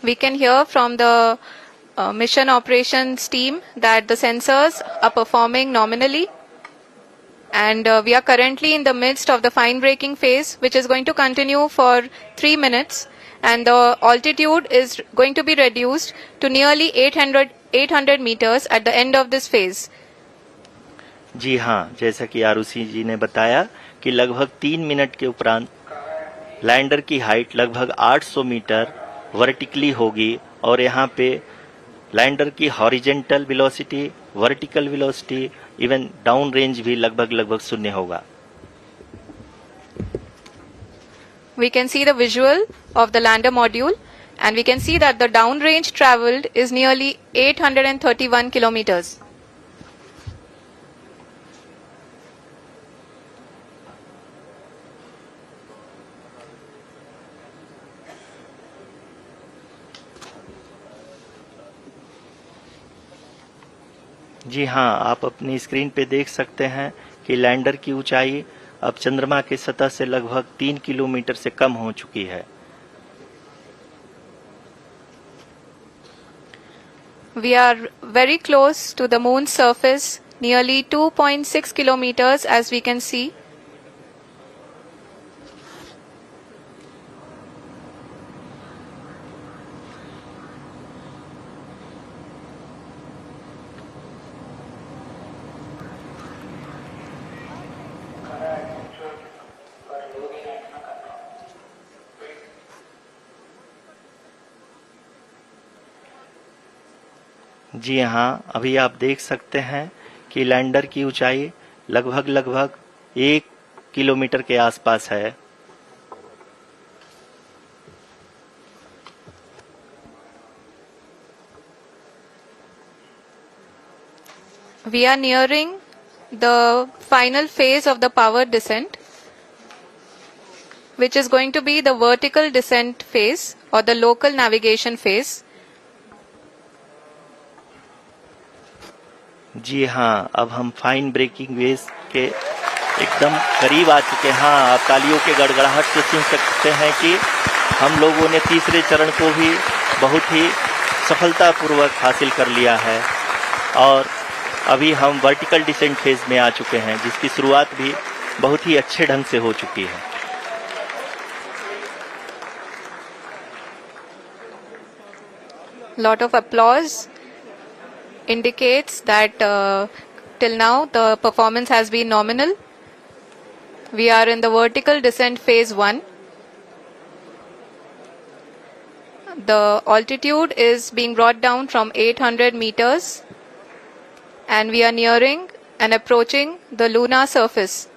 We can hear from the mission operations team that the sensors are performing nominally, and we are currently in the midst of the fine braking phase, which is going to continue for 3 minutes, and the altitude is going to be reduced to nearly 800 meters at the end of this phase. जी हाँ, जैसा कि आरुषि जी ने बताया कि लगभग 3 minute के उपरांत lander की हाइट लगभग 800 मीटर वर्टिकली होगी और यहाँ पे लैंडर की horizontal velocity, vertical velocity, even down range भी लगभग शून्य होगा. We can see the visual of the lander module, and we can see that the down range traveled is nearly 831 kilometers. जी हाँ, आप अपनी स्क्रीन पे देख सकते हैं कि लैंडर की ऊंचाई अब चंद्रमा की सतह से लगभग 3 किलोमीटर से कम हो चुकी है. We are very close to the moon's surface, nearly 2.6 kilometers as we can see. जी हाँ, अभी आप देख सकते हैं कि लैंडर की ऊंचाई लगभग 1 किलोमीटर के आसपास है. We are nearing the final phase of the power descent, which is going to be the vertical descent phase or the local navigation phase. जी हाँ, अब हम फाइन ब्रेकिंग वेज के एकदम करीब आ चुके हैं. हाँ, आप तालियों के गड़गड़ाहट से सुन सकते हैं कि हम लोगों ने तीसरे चरण को भी बहुत ही सफलतापूर्वक हासिल कर लिया है और अभी हम वर्टिकल डिसेंट फेज में आ चुके हैं, जिसकी शुरुआत भी बहुत ही अच्छे ढंग से हो चुकी है. Lot of applause indicates that till now the performance has been nominal. We are in the vertical descent phase 1. The altitude is being brought down from 800 meters and we are nearing and approaching the lunar surface.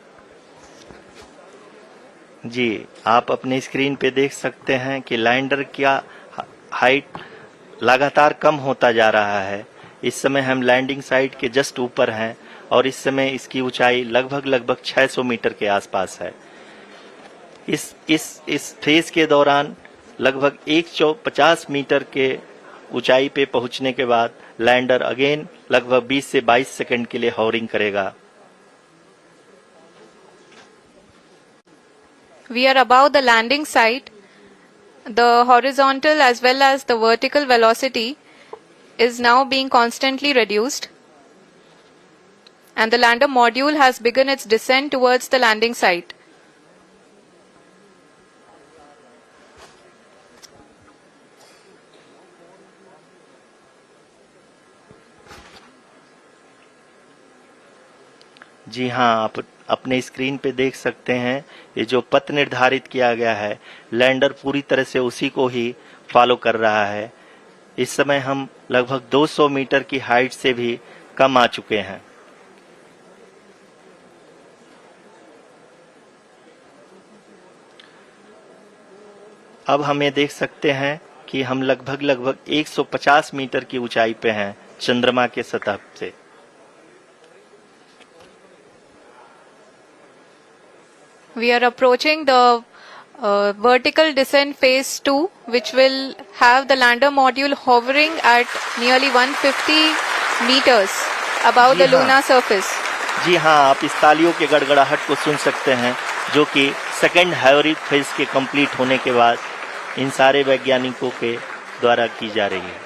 जी, आप अपनी screen पे देख सकते हैं कि lander का height लगातार कम होता जा रहा है. इस समय हम लैंडिंग साइट के जस्ट ऊपर हैं और इस समय इसकी ऊंचाई लगभग 600 मीटर के आसपास है. इस फेज के दौरान लगभग 150 मीटर के ऊंचाई पे पहुंचने के बाद लैंडर अगेन लगभग 20 से 22 सेकंड के लिए हॉवरिंग करेगा. We are above the landing site. The horizontal as well as the vertical velocity is now being constantly reduced, and the lander module has begun its descent towards the landing site. जी हाँ, आप अपने screen पे देख सकते हैं ये जो पथ निर्धारित किया गया है, लैंडर पूरी तरह से उसी को ही फॉलो कर रहा है. इस समय हम लगभग 200 मीटर की हाइट से भी कम आ चुके हैं. अब हम ये देख सकते हैं कि हम लगभग 150 मीटर की ऊंचाई पे हैं चंद्रमा के सतह से. We are approaching the vertical descent phase 2, which will have the lander module hovering at nearly 150 meters above the lunar surface. जी हाँ, आप इस तालियों के गड़गड़ाहट को सुन सकते हैं, जो कि सेकंड हाइवरिक फेज के कंप्लीट होने के बाद इन सारे वैज्ञानिकों के द्वारा की जा रही है।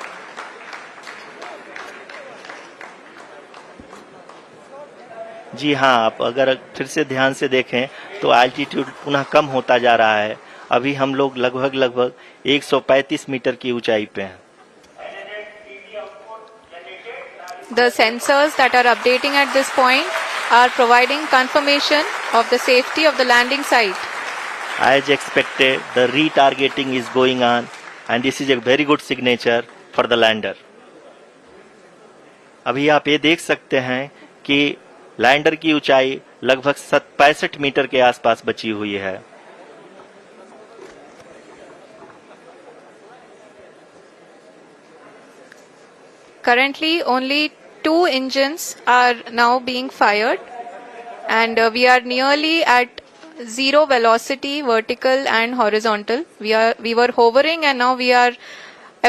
जी हाँ, आप अगर फिर से ध्यान से देखें तो एल्टीट्यूड पुनः कम होता जा रहा है। अभी हम लोग लगभग 135 मीटर की ऊंचाई पे हैं। The sensors that are updating at this point are providing confirmation of the safety of the landing site. As expected, the retargeting is going on and this is a very good signature for the lander. अभी आप ये देख सकते हैं कि lander की ऊंचाई लगभग 65 मीटर के आसपास बची हुई है। Currently, only 2 engines are now being fired, and we are nearly at zero velocity, vertical and horizontal. We were hovering, and now we are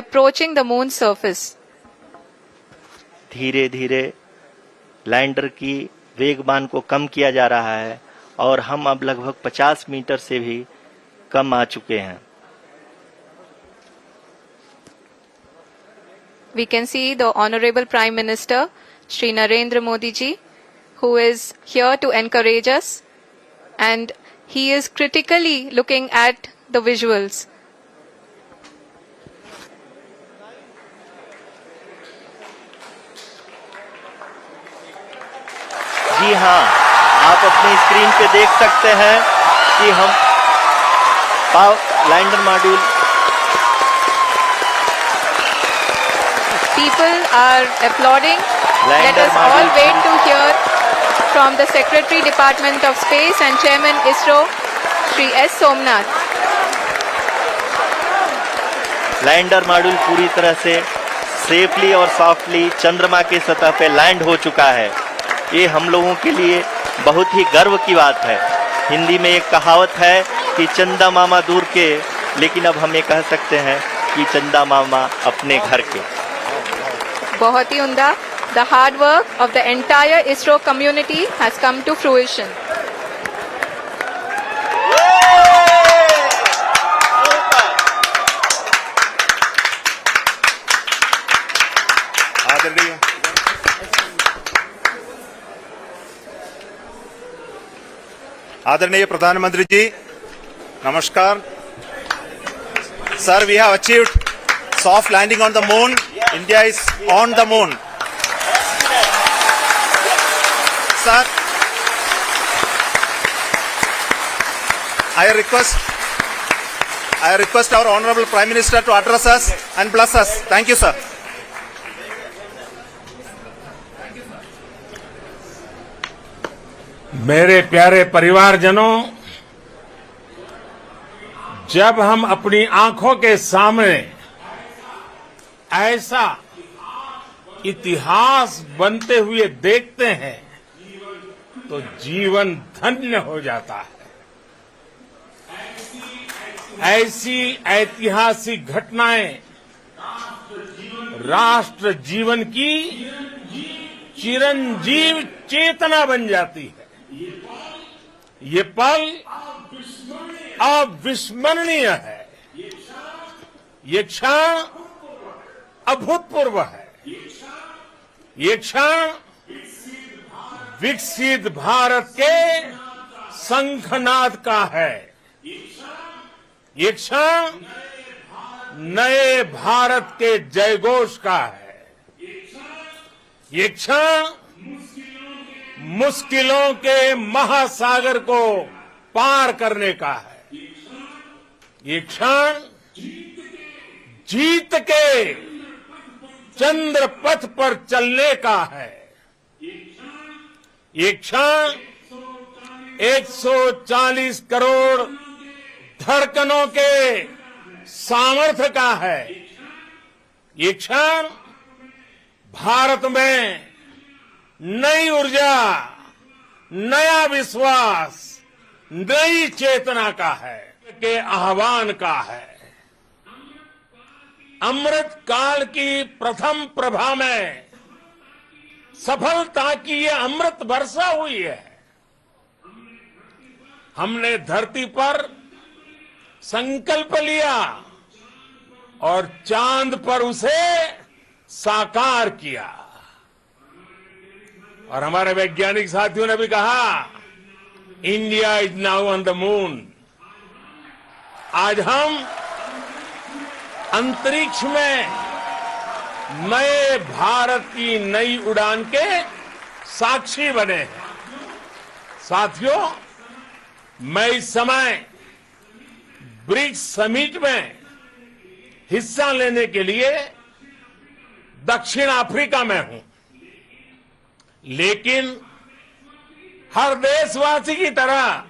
approaching the moon's surface. धीरे धीरे लैंडर की वेगमान को कम किया जा रहा है और हम अब लगभग 50 मीटर से भी कम आ चुके हैं। We can see the Honorable Prime Minister, Shri Narendra Modi ji, who is here to encourage us, and he is critically looking at the visuals. जी हाँ, आप अपनी स्क्रीन पे देख सकते हैं कि हम lander module People are applauding. Let us all wait to hear from the Secretary Department of Space and Chairman ISRO, Shri S. Somnath. Lander module पूरी तरह से सेफली और सॉफ्टली चंद्रमा की सतह पे लैंड हो चुका है। ये हम लोगों के लिए बहुत ही गर्व की बात है। हिंदी में एक कहावत है कि चंदा मामा दूर के, लेकिन अब हम ये कह सकते हैं कि चंदा मामा अपने घर के। बहुत ही उम्दा. The hard work of the entire ISRO community has come to fruition. आदरणीय प्रधानमंत्री जी, नमस्कार। Sir, we have achieved soft landing on the moon. India is on the moon. Sir, I request our Honorable Prime Minister to address us and bless us. Thank you, sir. मेरे प्यारे परिवारजनों, जब हम अपनी आंखों के सामने ऐसा इतिहास बनते हुए देखते हैं तो जीवन धन्य हो जाता है। ऐसी ऐतिहासिक घटनाएं राष्ट्र जीवन की चिरंजीव चेतना बन जाती है। ये पल अविस्मरणीय है। ये क्षण अभूतपूर्व है। ये क्षण विकसित भारत के शंखनाद का है। ये क्षण नए भारत के जयघोष का है। ये क्षण मुश्किलों के महासागर को पार करने का है। ये क्षण जीत के चंद्र पथ पर चलने का है। ये क्षण 140 करोड़ धड़कनों के सामर्थ्य का है। ये क्षण भारत में नई ऊर्जा, नया विश्वास, नई चेतना का है, के आह्वान का है। अमृत काल की प्रथम प्रभा में सफलता की ये अमृत वर्षा हुई है। हमने धरती पर संकल्प लिया और चांद पर उसे साकार किया। और हमारे वैज्ञानिक साथियों ने भी कहा, India is now on the moon. आज हम अंतरिक्ष में नए भारत की नई उड़ान के साक्षी बने हैं। साथियों, मैं इस समय ब्रिक्स समिट में हिस्सा लेने के लिए दक्षिण अफ्रीका में हूं, लेकिन हर देशवासी की तरह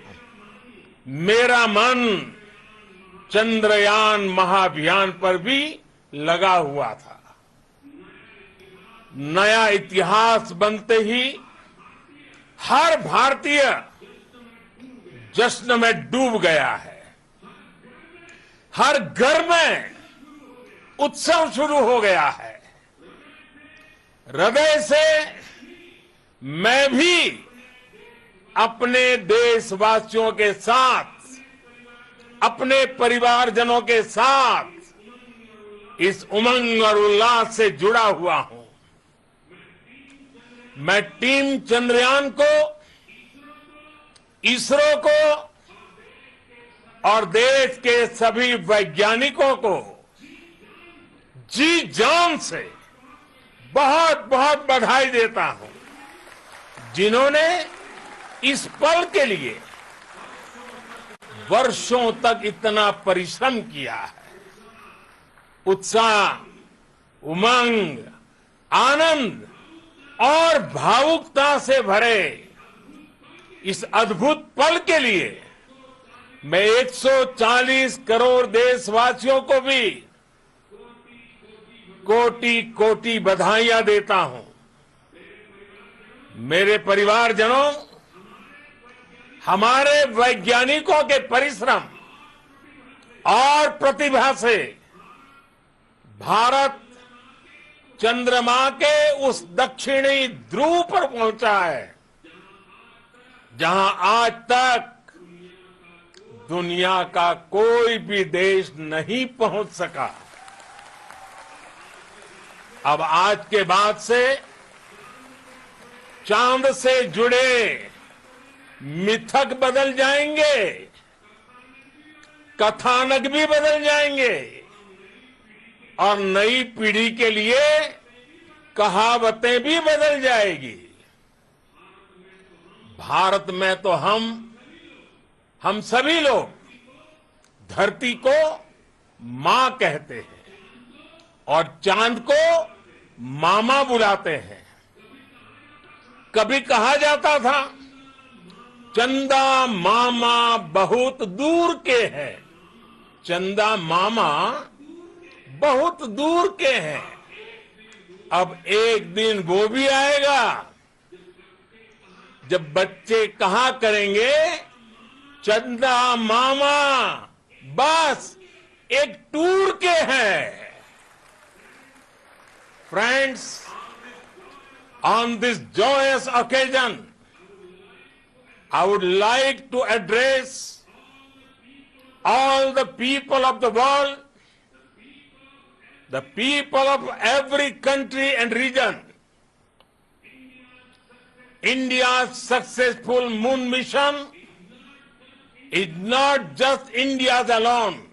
मेरा मन चंद्रयान महाअभियान पर भी लगा हुआ था। नया इतिहास बनते ही हर भारतीय जश्न में डूब गया है। हर घर में उत्सव शुरू हो गया है। हृदय से मैं भी अपने देशवासियों के साथ, अपने परिवारजनों के साथ इस उमंग और उल्लास से जुड़ा हुआ हूं। मैं टीम चंद्रयान को, इसरो को और देश के सभी वैज्ञानिकों को जी जान से बहुत बहुत बधाई देता हूं, जिन्होंने इस पल के लिए वर्षों तक इतना परिश्रम किया है। उत्साह, उमंग, आनंद और भावुकता से भरे इस अद्भुत पल के लिए मैं 140 करोड़ देशवासियों को भी कोटि कोटि बधाइयां देता हूं। मेरे परिवारजनों, हमारे वैज्ञानिकों के परिश्रम और प्रतिभा से भारत चंद्रमा के उस दक्षिणी ध्रुव पर पहुंचा है, जहां आज तक दुनिया का कोई भी देश नहीं पहुंच सका। अब आज के बाद से चांद से जुड़े मिथक बदल जाएंगे, कथानक भी बदल जाएंगे और नई पीढ़ी के लिए कहावतें भी बदल जाएगी। भारत में तो हम सभी लोग धरती को मां कहते हैं और चांद को मामा बुलाते हैं। कभी कहा जाता था, चंदा मामा बहुत दूर के हैं। चंदा मामा बहुत दूर के हैं। अब एक दिन वो भी आएगा जब बच्चे कहा करेंगे, चंदा मामा बस एक टूर के हैं। Friends, on this joyous occasion, I would like to address all the people of the world, the people of every country and region. India's successful moon mission is not just India's alone.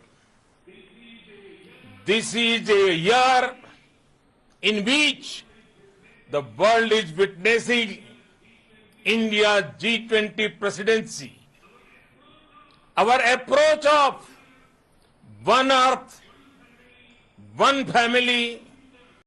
This is a year in which the world is witnessing India's G20 presidency. Our approach of one earth, one family,